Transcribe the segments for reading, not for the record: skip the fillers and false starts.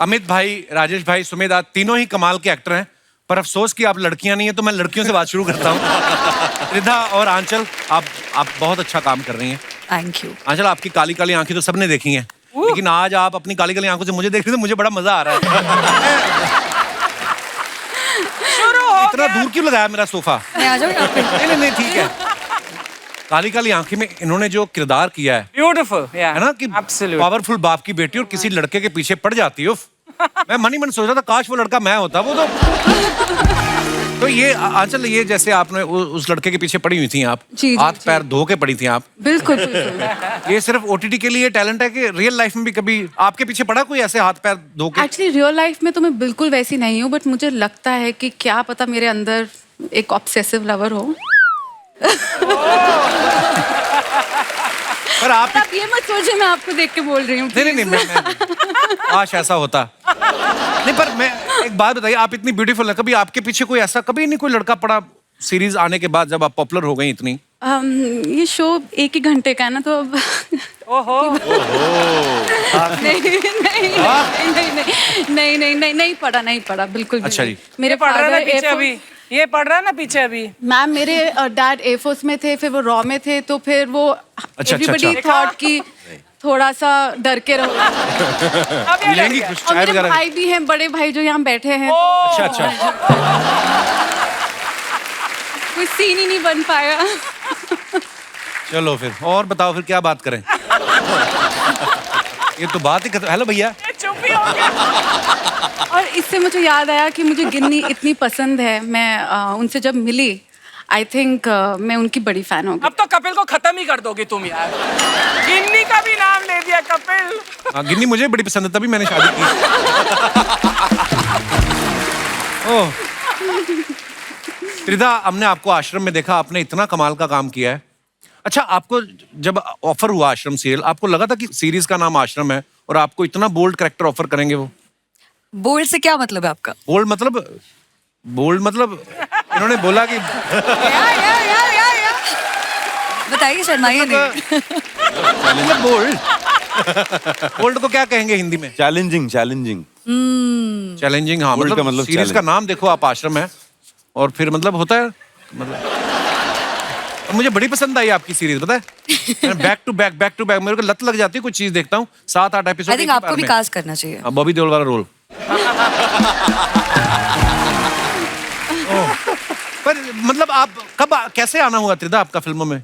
अमित भाई, राजेश भाई, सुमेध, आज तीनों ही कमाल के एक्टर हैं, पर अफसोस कि आप लड़कियां नहीं हैं, तो मैं लड़कियों से बात शुरू करता हूँ। रिधा और आंचल, आप बहुत अच्छा काम कर रही हैं। Thank you. आंचल, आपकी काली काली आंखें तो सबने देखी हैं, लेकिन आज आप अपनी काली काली आंखों से मुझे देख रहे हैं तो मुझे बड़ा मजा आ रहा है। इतना दूर क्यों लगाया मेरा सोफा? मैं आ जाऊँ यहाँ पे? नहीं, ठीक है। काली काली आंखें में इन्होंने जो किरदार किया है, ब्यूटीफुल, है ना, कि पावरफुल बाप की बेटी और किसी लड़के के पीछे पड़ जाती है। मैं मन ही मन सोच रहा था काश वो लड़का मैं होता। वो तो ये आंचल, ये जैसे आपने उस लड़के के पीछे पड़ी हुई थी आप, हाथ पैर धो के पड़ी थी आप। बिल्कुल बिल्कुल। ये सिर्फ ओटीटी के लिए टैलेंट है कि रियल लाइफ में भी कभी आपके पीछे पड़ा कोई ऐसे हाथ पैर धो के? एक्चुअली रियल लाइफ में तो मैं बिल्कुल वैसी नहीं हूँ, बट मुझे लगता है कि क्या पता मेरे अंदर एक ऑब्सेसिव लवर हो। पर आप ये मत सोचिए मैं आपको देख के बोल रही हूँ। नहीं, मैं काश ऐसा होता। नहीं, पर मैं एक बात बताइए, आप इतनी ब्यूटीफुल है, कभी आपके पीछे कोई ऐसा कभी नहीं कोई लड़का पड़ा सीरीज आने के बाद, जब आप पॉपुलर हो गई इतनी? ये शो 1 ही घंटे का है ना, तो अब ओहो नहीं पड़ा बिल्कुल भी अच्छा नहीं। जी। मेरे पढ़ रहा है ना father पीछे Air अभी, ये पढ़ रहा है ना पीछे अभी। मैम, मेरे डैड एयरफोर्स में थे, फिर वो रॉ में थे, तो फिर वो एवरीबडी थॉट कि थोड़ा सा डर के रहो। मिलेंगी कुछ और चाय मेरे वगैरह? भाई भी हैं, बड़े भाई जो यहाँ बैठे हैं। अच्छा। कोई सीन ही नहीं बन पाया। चलो फिर और बताओ, फिर क्या बात करें? ये तो बात ही हेलो भैया। चुप ही हो गया। और इससे मुझे याद आया कि मुझे गिन्नी इतनी पसंद है। मैं उनसे जब मिली, आई थिंक मैं उनकी बड़ी फैन हो गई। अब तो कपिल को खत्म ही कर दोगी तुम यार। गिन्नी का भी नाम ले दिया कपिल। हाँ, गिन्नी मुझे बड़ी पसंद है, तभी मैंने शादी की। ओह त्रिधा, हमने आपको आश्रम में देखा, आपने इतना कमाल का काम किया है। अच्छा, आपको जब ऑफर हुआ आश्रम सीरियल, आपको लगा था कि सीरीज का नाम आश्रम है और आपको इतना बोल्ड कैरेक्टर ऑफर करेंगे वो? बोल्ड से क्या मतलब है आपका? बोल्ड मतलब इन्होंने बोला कि या। बताइए, शर्माइए नहीं। बोल्ड को क्या कहेंगे हिंदी में? चैलेंजिंग। चैलेंजिंग, हाँ। Bold का मतलब मतलब सीरीज का challenge। नाम देखो आप, आश्रम है, और फिर मतलब होता है मतलब। मुझे बड़ी पसंद आई आपकी सीरीज, पता है? बैक टू बैक मेरे को लत लग जाती है, कुछ चीज देखता हूँ 7-8 एपिसोड। आई थिंक आपको भी कास्ट करना चाहिए। बॉबी देओल वाला रोल। पर मतलब आप कब कैसे आना हुआ त्रिधा आपका फिल्मों में?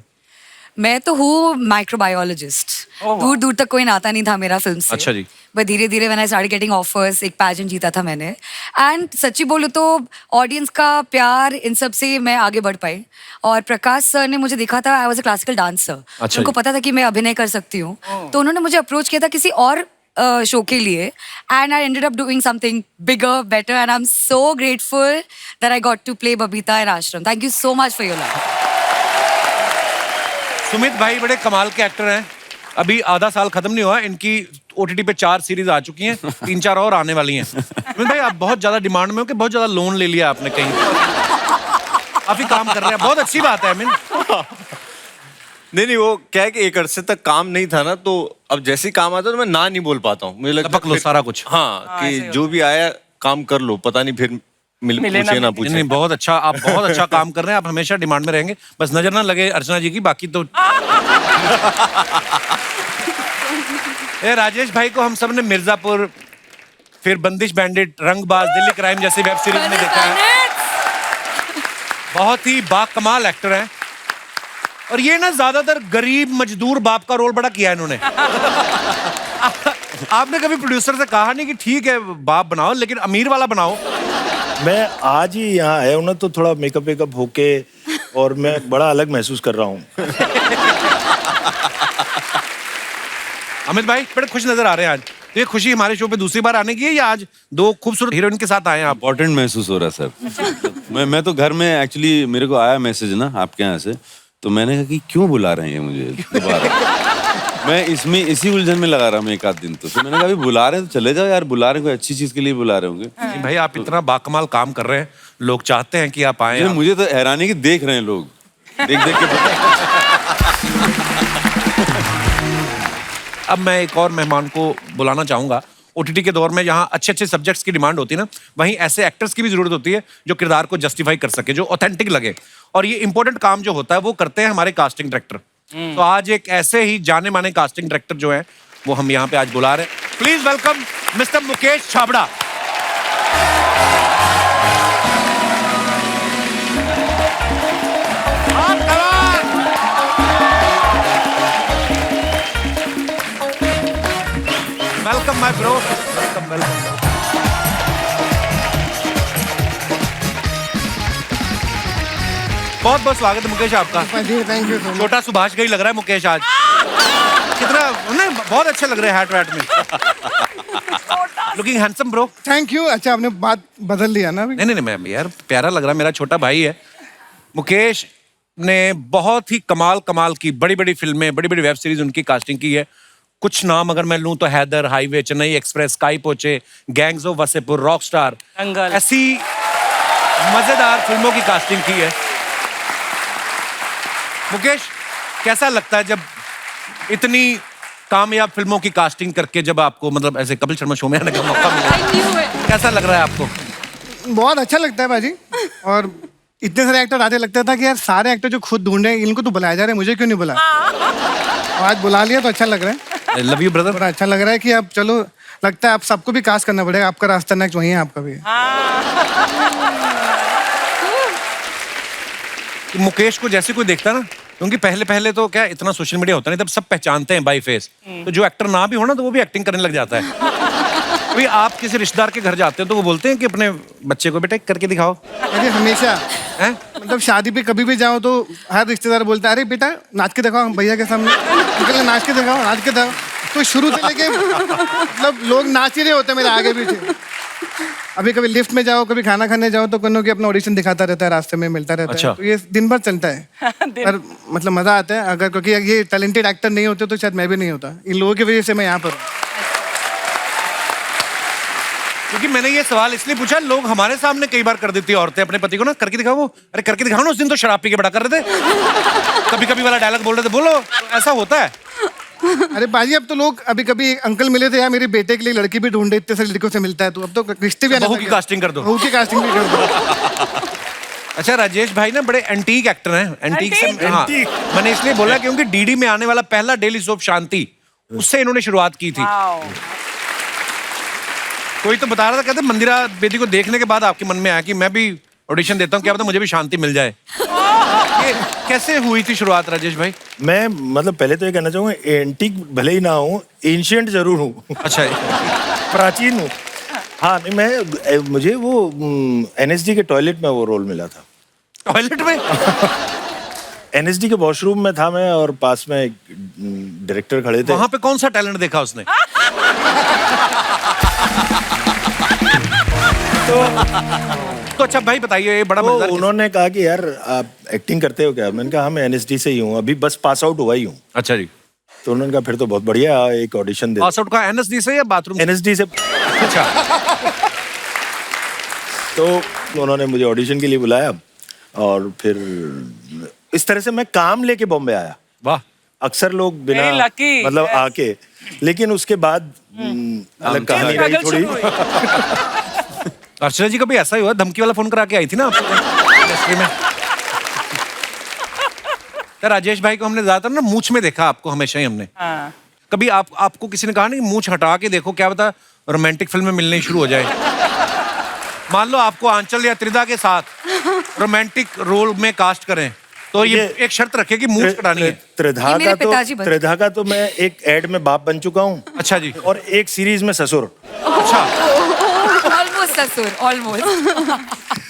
मैं तो हूँ माइक्रोबायोलॉजिस्ट। दूर दूर तक कोई नाता नहीं था मेरा फिल्म से। अच्छा जी। बट धीरे धीरे when I started getting offers, एक पैजेंट जीता था मैंने, एंड सच्ची बोलूं तो ऑडियंस का प्यार, इन सब से मैं आगे बढ़ पाई। और प्रकाश सर ने मुझे देखा था, I was a classical dancer. अच्छा उनको जी। पता था कि मैं अभिनय कर सकती हूँ, तो उन्होंने मुझे अप्रोच किया था किसी और शो के लिए, and I ended up doing something bigger, better, and I am so grateful that I got to play Babita in Aashram. Thank you so much for your love. Sumit भाई बड़े कमाल के एक्टर हैं। अभी आधा साल खत्म नहीं हुआ, इनकी ओटीटी पे 4 सीरीज आ चुकी हैं, 3-4 और आने वाली हैं। सुमित भाई, आप बहुत ज्यादा डिमांड में हो कि बहुत ज्यादा लोन ले लिया आपने कहीं? काफी काम कर रहे हैं, बहुत अच्छी बात है। आई मीन नहीं, वो क्या है कि एक अरसे तक काम नहीं था ना, तो अब जैसे ही काम आता है तो मैं ना नहीं बोल पाता हूँ। मुझे लगता टपक लो सारा कुछ। हाँ, कि जो भी आया काम कर लो, पता नहीं फिर पूछे ना पूछे। नहीं, बहुत अच्छा, आप बहुत अच्छा काम कर रहे हैं, आप हमेशा डिमांड में रहेंगे, बस नजर ना लगे अर्चना जी की, बाकी तो। ए राजेश भाई को हम सब ने मिर्जापुर, फिर बंदिश बैंडिट, रंगबाज, दिल्ली क्राइम जैसी वेब सीरीज में देखा है। बहुत ही बाकमाल एक्टर हैं, और ये ना ज्यादातर गरीब मजदूर बाप का रोल बड़ा किया है इन्होंने। आपने कभी प्रोड्यूसर से कहा नहीं कि ठीक है बाप बनाओ, लेकिन अमीर वाला बनाओ? मैं आज ही यहाँ आया हूँ ना, तो थोड़ा मेकअप वेकअप होके, और मैं बड़ा अलग महसूस कर रहा हूँ। अमित भाई बड़े खुश नजर आ रहे हैं आज। तो ये खुशी हमारे शो पे दूसरी बार आने की है, या आज 2 खूबसूरत हीरोइन के साथ आए हैं आप? इम्पोर्टेंट महसूस हो रहा है सर। मैं तो घर में एक्चुअली, मेरे को आया मैसेज ना आपके यहाँ से, तो मैंने कहा कि क्यों बुला रहे हैं मुझे दोबारा। मैं इसी उलझन में लगा रहा हूँ एक आध दिन, तो मैंने कहा अभी बुला रहे हैं तो चले जाओ यार, बुला रहे हैं कोई अच्छी चीज के लिए बुला रहे होंगे। नहीं भाई, आप इतना बाकमाल काम कर रहे हैं, लोग चाहते हैं कि आप आए। मुझे तो हैरानी कि देख रहे हैं लोग, देख के। अब मैं एक और मेहमान को बुलाना चाहूंगा, ओटीटी के दौर में जहाँ अच्छे अच्छे सब्जेक्ट्स की डिमांड होती है ना, वहीं ऐसे एक्टर्स की भी जरूरत होती है जो किरदार को जस्टिफाई कर सके, जो ऑथेंटिक लगे। और ये इंपॉर्टेंट काम जो होता है वो करते हैं हमारे कास्टिंग डायरेक्टर। तो आज एक ऐसे ही जाने माने कास्टिंग डायरेक्टर जो है वो हम यहाँ पे आज बुला रहे हैं। Please welcome mister Mukesh Chhabra. Welcome my bro, welcome welcome. बहुत बहुत स्वागत है मुकेश आपका। Thank you. छोटा सुभाष का ही लग रहा है मुकेश आज। कितना नहीं, बहुत अच्छा लग रहा है हैट वैट में। Looking handsome bro. Thank you. अच्छा आपने बात बदल दिया ना अभी? नहीं नहीं मैम यार, प्यारा लग रहा है, मेरा छोटा भाई है। मुकेश ने बहुत ही कमाल की बड़ी बड़ी फिल्में, बड़ी बड़ी वेब सीरीज उनकी कास्टिंग की है। कुछ नाम अगर मैं लूं तो हैदर, हाईवे, चेन्नई एक्सप्रेस, काई पोचे, गैंग्स ऑफ वसेपुर, रॉकस्टार, दंगल, ऐसी मजेदार फिल्मों की कास्टिंग की है। मुकेश, कैसा लगता है जब इतनी कामयाब फिल्मों की कास्टिंग करके जब आपको मतलब ऐसे कपिल शर्मा शो में आने का मौका मिला, कैसा लग रहा है आपको? बहुत अच्छा लगता है भाजी। और इतने सारे एक्टर आते, लगता था कि यार सारे एक्टर जो खुद ढूंढ रहे हैं इनको तो बुलाया जा रहा है, मुझे क्यों नहीं बुलाया? आज बुला लिया तो अच्छा लग रहा है। Love you brother. बड़ा अच्छा लग रहा है कि अब चलो, लगता है आप सबको भी कास्ट करना पड़ेगा। आपका रास्ता नेक्स्ट वही है, आपका भी है। मुकेश को जैसे कोई देखता ना, क्योंकि पहले तो क्या इतना सोशल मीडिया होता नहीं, तब सब पहचानते हैं बाय फेस। तो जो एक्टर ना भी हो ना तो वो भी एक्टिंग करने लग जाता है। अभी आप किसी रिश्तेदार के घर जाते हैं तो वो बोलते हैं कि अपने बच्चे को बेटा करके दिखाओ। अरे हमेशा हैं? मतलब शादी पे कभी भी जाओ तो हर रिश्तेदार बोलता है अरे बेटा नाच के दिखाओ भैया के सामने, निकल नाच के दिखाओ, नाच के दिखाओ। तो शुरू से लेके मतलब लोग नाच ही रहे होते हैं मेरे आगे पीछे। अभी कभी लिफ्ट में जाओ, कभी खाना खाने जाओ तो कोनो की अपना ऑडिशन दिखाता रहता है, रास्ते में मिलता रहता अच्छा। है। तो ये दिन भर चलता है। पर मतलब मजा आता है। अगर क्योंकि ये टैलेंटेड एक्टर नहीं होते तो शायद मैं भी नहीं होता। इन लोगों की वजह से मैं यहाँ पर हूँ। क्योंकि मैंने ये सवाल इसलिए पूछा, लोग हमारे सामने कई बार कर देती है औरतें अपने पति को ना, करके दिखाओ। वो अरे करके दिखाओ ना, उस दिन तो शराब पी के बड़ा कर रहे थे, कभी कभी वाला डायलॉग बोल रहे थे, बोलो। तो ऐसा होता है। अरे बाजी अब तो लोग, अभी कभी एक अंकल मिले थे यार मेरे बेटे के लिए लड़की भी ढूंढे, इतने सारे लड़कियों से मिलता है। तो अब तो रिश्ते भी बहू की कास्टिंग कर दो। बहू की कास्टिंग भी कर दो। अच्छा राजेश भाई ना बड़े एंटीक एक्टर हैं। एंटीक से हाँ, मैंने इसलिए बोला क्योंकि डीडी में आने वाला पहला डेली सोप शांति, उससे इन्होंने शुरुआत की थी। कोई तो बता रहा था, कहते मंदिरा बेदी को देखने के बाद आपके मन में आया कि मैं भी ऑडिशन देता हूँ, क्या पता मुझे भी शांति मिल जाए। ये कैसे हुई थी शुरुआत राजेश भाई? मैं मतलब पहले तो ये कहना चाहूँगा, एंटीक भले ही ना हूँ, एंशिएंट जरूर हूँ। अच्छा प्राचीन हूँ। हाँ नहीं, मुझे वो एनएसडी के टॉयलेट में वो रोल मिला था। टॉयलेट में? एनएसडी के वॉशरूम में था मैं, और पास में एक डायरेक्टर खड़े थे। वहां पे कौन सा टैलेंट देखा उसने? तो अच्छा भाई बताइए, ये बड़ा तो मजेदार उन्होंने कहा कि यार आप एक्टिंग करते हो क्या? मैंने कहा हाँ मैं एनएसडी से ही हूँ, अभी बस पास आउट हुआ ही हूँ। अच्छा जी। तो उन्होंने कहा फिर तो बहुत बढ़िया, एक ऑडिशन दे। पास आउट का एनएसडी से या बाथरूम? एनएसडी से। अच्छा। तो उन्होंने मुझे ऑडिशन के लिए बुलाया, और फिर इस तरह से मैं काम लेके बॉम्बे आया। वाह। अक्सर लोग बिना Very lucky, मतलब yes. आके, लेकिन उसके बाद अलग कहानी रही थोड़ी। अर्चना जी का भी ऐसा ही हुआ, धमकी वाला फोन करा के आई थी ना आपको इंडस्ट्री में। तो राजेश भाई को हमने ज्यादातर ना मूंछ में देखा, आपको हमेशा ही हमने। कभी आपको किसी ने कहा नहीं मूंछ हटा के देखो, क्या पता रोमांटिक फिल्म में मिलने शुरू हो जाए? मान लो आपको आंचल या त्रिदा के साथ रोमांटिक रोल में कास्ट करें तो ये एक शर्त रखे कि मूंछ कटानी है। त्रिधा का तो मैं एक एड में बाप बन चुका हूँ। अच्छा जी। और एक सीरीज में ससुर। अच्छा। ऑलमोस्ट ससुर, almost.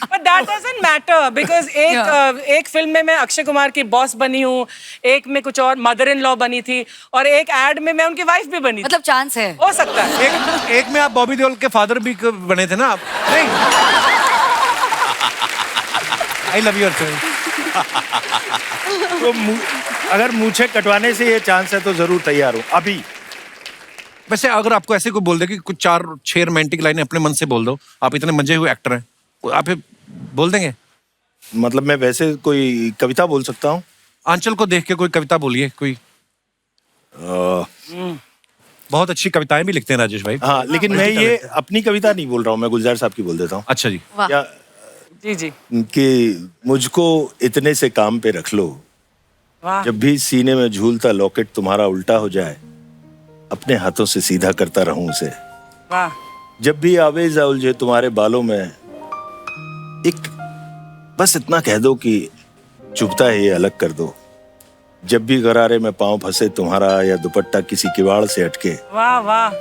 But that doesn't matter because एक फिल्म में मैं अक्षय कुमार की बॉस बनी हूँ, एक में कुछ और मदर इन लॉ बनी थी, और एक एड में मैं उनकी वाइफ भी बनी थी। मतलब चांस है, हो सकता है। एक में आप बॉबी देओल के फादर भी बने थे ना आप? नहीं। आई लव यू अर्चना। तो अगर मूछे कटवाने से ये चांस है तो जरूर तैयार हूँ अभी। वैसे अगर आपको ऐसे कोई बोल दे कि कुछ 4-6 रोमांटिक लाइनें अपने मन से बोल दो, आप इतने मजे हुए एक्टर हैं, आप बोल देंगे? मतलब मैं वैसे कोई कविता बोल सकता हूँ? आंचल को देख के कोई कविता बोलिए कोई। बहुत अच्छी कविताएं भी लिखते हैं राजेश भाई। हाँ, लेकिन मैं ये अपनी कविता नहीं बोल रहा हूँ, मैं गुलजार साहब की बोल देता हूँ। अच्छा जी। क्या जी जी। कि मुझको इतने से काम पे रख लो, वाह। जब भी सीने में झूलता लॉकेट तुम्हारा उल्टा हो जाए, अपने हाथों से सीधा करता रहूं उसे। वाह। जब भी आवेजा उलझे तुम्हारे बालों में, एक बस इतना कह दो कि चुभता है ये अलग कर दो। जब भी गरारे में पांव फंसे तुम्हारा या दुपट्टा किसी किवाड़ से अटके, वाह वाह।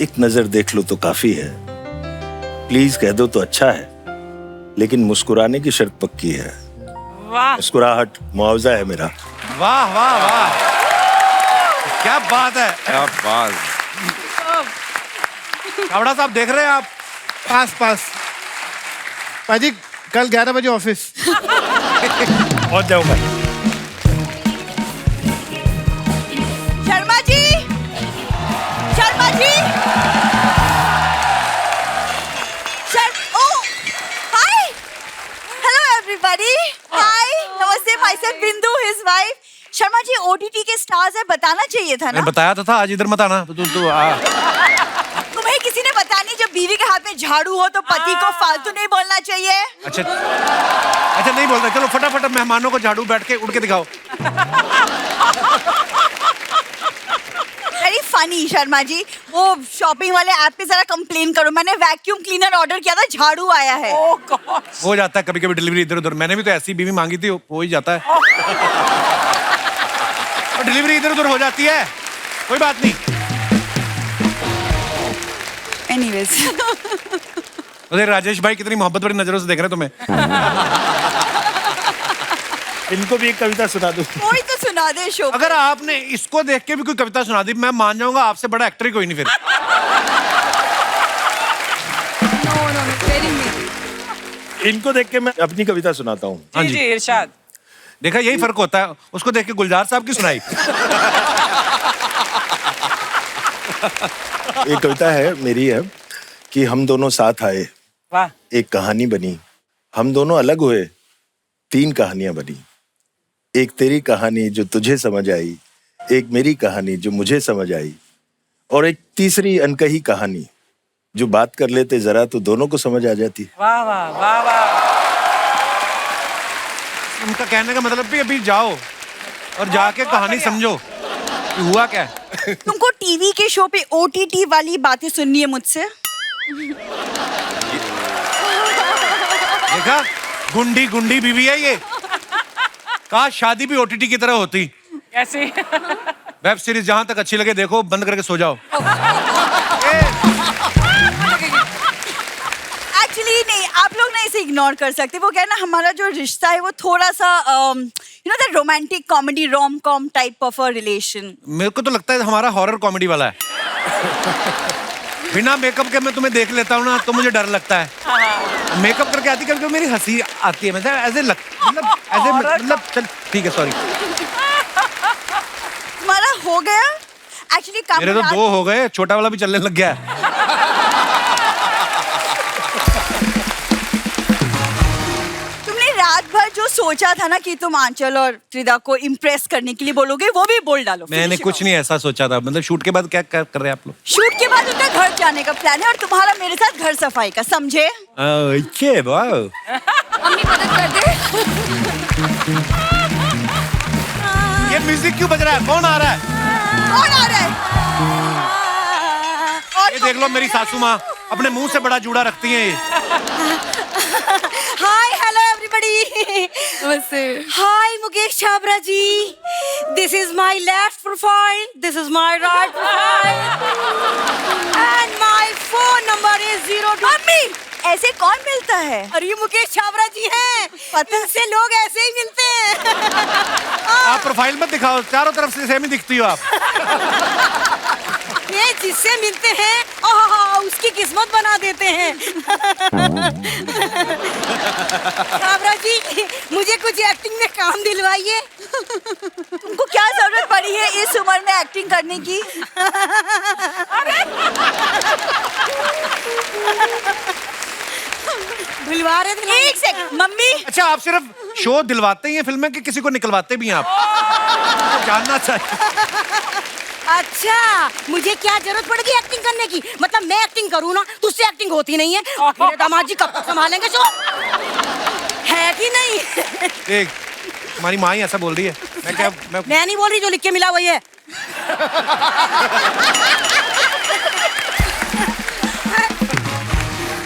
एक नजर देख लो तो काफी है। प्लीज कह दो तो अच्छा है, लेकिन मुस्कुराने की शर्त पक्की है। वाह। मुस्कुराहट मुआवजा है मेरा। वाह वाह वाह, क्या बात है। क्या बात। छाबड़ा साहब देख रहे हैं आप? पास पाजी कल 11 बजे ऑफिस। पहुंच जाओ भाई। Sharma ji, Sharma ji, oh, hi, hello everybody, hi, नमस्ते भाई साहब, बिंदु his wife. Sharma ji OTT के स्टार्स है, बताना चाहिए था ना। मैंने बताया तो था आज इधर मत आना। तू तुम्हें किसी ने बताया नहीं, जब बीवी के हाथ में झाड़ू हो तो पति को फालतू नहीं बोलना चाहिए। अच्छा अच्छा, नहीं बोल रहे। चलो फटाफट मेहमानों को झाड़ू बैठ के उड़ के दिखाओ। वेरी फनी शर्मा जी, वो शॉपिंग वाले ऐप पे जरा कंप्लेन करो, मैंने वैक्यूम क्लीनर ऑर्डर किया था, झाड़ू आया है। ओह गॉड। हो जाता है कभी कभी डिलीवरी इधर उधर। मैंने भी तो ऐसी बीवी मांगी थी, हो ही जाता है। और डिलीवरी इधर उधर हो जाती है, कोई बात नहीं। एनीवेज। अरे राजेश भाई कितनी मोहब्बत भरी नजरों से देख रहे हैं तुम्हें। इनको भी एक कविता सुना दूं। कोई तो सुना दे शो। अगर आपने इसको देख के भी कोई कविता सुना दी, मैं मान जाऊंगा आपसे बड़ा एक्टर ही कोई नहीं फिर। इनको देख के मैं अपनी कविता सुनाता हूँ। हाँ जी जी। जी, इरशाद। देखा, यही फर्क होता है। उसको देख के गुलजार साहब की सुनाई। ये कविता है मेरी है कि हम दोनों साथ आए, वाह। एक कहानी बनी। हम दोनों अलग हुए, 3 कहानियां बनी। एक तेरी कहानी जो तुझे समझ आई, एक मेरी कहानी जो मुझे समझ आई, और एक तीसरी अनकही कहानी जो बात कर लेते जरा तो दोनों को समझ आ जाती। वाह वाह वाह वाह। उनका कहने का मतलब भी अभी जाओ और जाके कहानी समझो कि हुआ क्या है। तुमको टीवी के शो पे OTT वाली बातें सुननी है मुझसे। देखा, गुंडी गुंडी बीवी है ये। काश शादी भी OTT की तरह होती। कैसी? वेब सीरीज जहां तक अच्छी लगे देखो, बंद करके सो जाओ। एक्चुअली नहीं, आप लोग ना इसे इग्नोर कर सकते। वो क्या है ना, हमारा जो रिश्ता है वो थोड़ा सा you know that romantic comedy rom com type of a relation. मेरे को तो लगता है हमारा हॉरर कॉमेडी वाला है। बिना मेकअप के मैं तुम्हें देख लेता हूँ ना तो मुझे डर लगता है। मेकअप करके आती कभी मेरी हंसी आती है। मतलब ऐसे मतलब चल ठीक है, सॉरी। तुम्हारा हो गया एक्चुअली काम। मेरे तो 2 हो गए, छोटा वाला भी चलने लग गया है। तुमने रात भर जो सोचा था ना कि तुम आंचल और त्रिदा को इम्प्रेस करने के लिए बोलोगे, वो भी बोल डालो। मैंने कुछ नहीं ऐसा सोचा था। मतलब शूट के बाद क्या कर रहे हैं आप लोग? शूट के बाद उनका घर जाने का प्लान है और तुम्हारा मेरे साथ घर सफाई का, समझे? मम्मी मदद कर दे। ये म्यूजिक क्यों बज रहा है? कौन आ रहा है? कौन आ रहा है? और ये देख लो, मेरी सासू माँ अपने मुंह से बड़ा जूड़ा रखती हैं ये। Hi hello everybody. नमस्ते। Hi Mukesh Chhabra ji, this is my left profile, this is my right profile and my phone number is 02। मम्मी, ऐसे कौन मिलता है? अरे ये मुकेश छाबड़ा जी हैं, पतन से लोग ऐसे ही मिलते हैं। आप प्रोफाइल मत दिखाओ, चारों तरफ से सेम ही दिखती हो आप। ये जिससे मिलते हैं उसकी किस्मत बना देते हैं। छाबड़ा जी, मुझे कुछ एक्टिंग में काम दिलवाइए। तुमको क्या जरूरत पड़ी है इस उम्र में एक्टिंग करने की? दिलवा रहे थे। एक सेकंड मम्मी। अच्छा, आप सिर्फ शो दिलवाते ही हैं फिल्म में कि किसी को निकलवाते भी हैं आप? तो जानना चाहिए। अच्छा, मुझे क्या जरूरत पड़ेगी एक्टिंग करने की? मतलब मैं एक्टिंग करूँ ना, तुझसे एक्टिंग होती नहीं है। मेरे दामाद जी कब तक संभालेंगे शो? है कि नहीं? देख, तुम्हारी माँ ही ऐसा बोल रही है। मैं नहीं बोल रही, जो लिख के मिला वही है।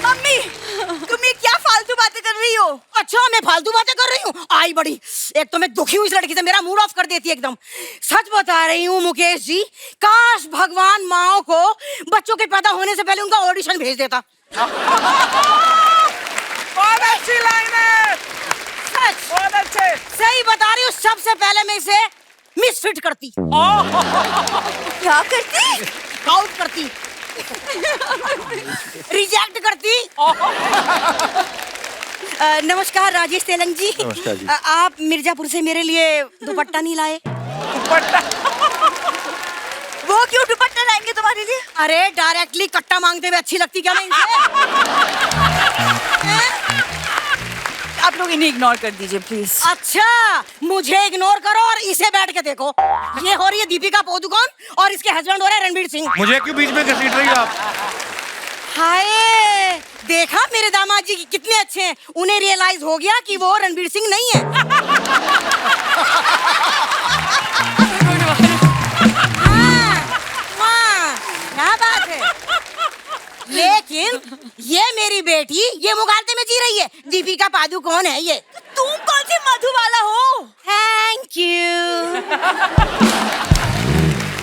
मम्मी, तुम ये क्या फालतू बातें कर रही हो? अच्छा, मैं फालतू बातें कर रही हूँ? आई बड़ी, एक तो मैं दुखी हूँ इस लड़की से, मेरा मूड ऑफ कर देती है एकदम। सच बता रही हूँ मुकेश जी, काश भगवान माओ को बच्चों के पैदा होने से पहले उनका ऑडिशन भेज देता। बहुत अच्छी लाइन है। सच, बहुत अच्छे। सही बता रही हूँ, सबसे पहले मैं इसे मिसफिट करती। क्या करती? आउट करती, रिजेक्ट करती। नमस्कार राजेश तेलंग जी। नमस्कार जी। आप मिर्जापुर से मेरे लिए दुपट्टा नहीं लाए? दुपट्टा? वो क्यों दुपट्टा लाएंगे तुम्हारे लिए? अरे डायरेक्टली कट्टा मांगते हुए अच्छी लगती क्या मैं इनसे? आप लोग इन्हें इग्नोर कर दीजिए प्लीज। अच्छा, मुझे इग्नोर करो और इसे बैठ के देखो। ये हो रही है दीपिका पादुकोण और इसके हस्बैंड हो रहे हैं रणवीर सिंह। मुझे क्यों बीच में घसीट रही हो आप? हाय, देखा मेरे दामाद जी कितने अच्छे हैं। उन्हें रियलाइज हो गया कि वो रणवीर सिंह नहीं है। हाँ, क्या बात है। लेकिन ये मेरी बेटी ये मुगालते में जी रही है। दीपिका पादुकोण है ये। तुम कौन सी मधुबाला हो? Thank you.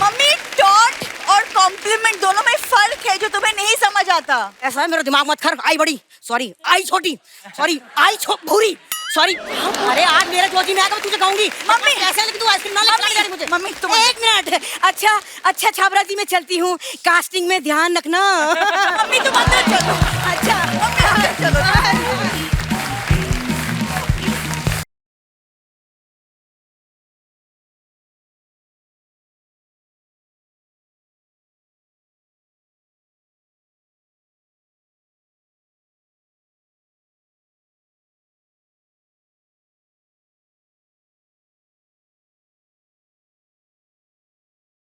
मम्मी, डॉट और कॉम्प्लीमेंट दोनों में फर्क है जो तुम्हें नहीं समझ आता। ऐसा है, मेरा दिमाग मत खर। आई बड़ी, सॉरी, आई छोटी, सॉरी, आई भूरी, सॉरी। अरे आज मेरे जोजी में आकर तुझे कहूंगी। मम्मी ऐसे लेकिन तू आइसक्रीम ना ले मुझे। मम्मी तुम एक मिनट। अच्छा अच्छा, छाबरा जी मैं चलती हूँ, कास्टिंग में ध्यान रखना। मम्मी तुम अंदर चलो।